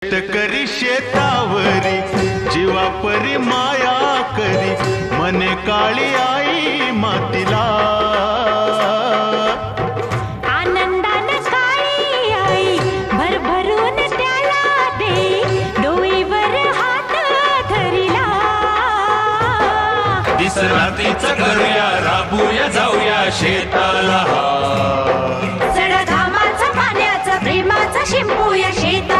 शेतकरी शेतावरी जीवापरी माया करी, मने काळी आई मातीला. आनंदान काळी आई भरभरून त्याला दे, डोईवर हात धरिला. दिस रात्रीच करूया, राबूया जाऊया शेताला. चढ घामाचं पाण्याचं प्रेमाचं शिंपूया शेता.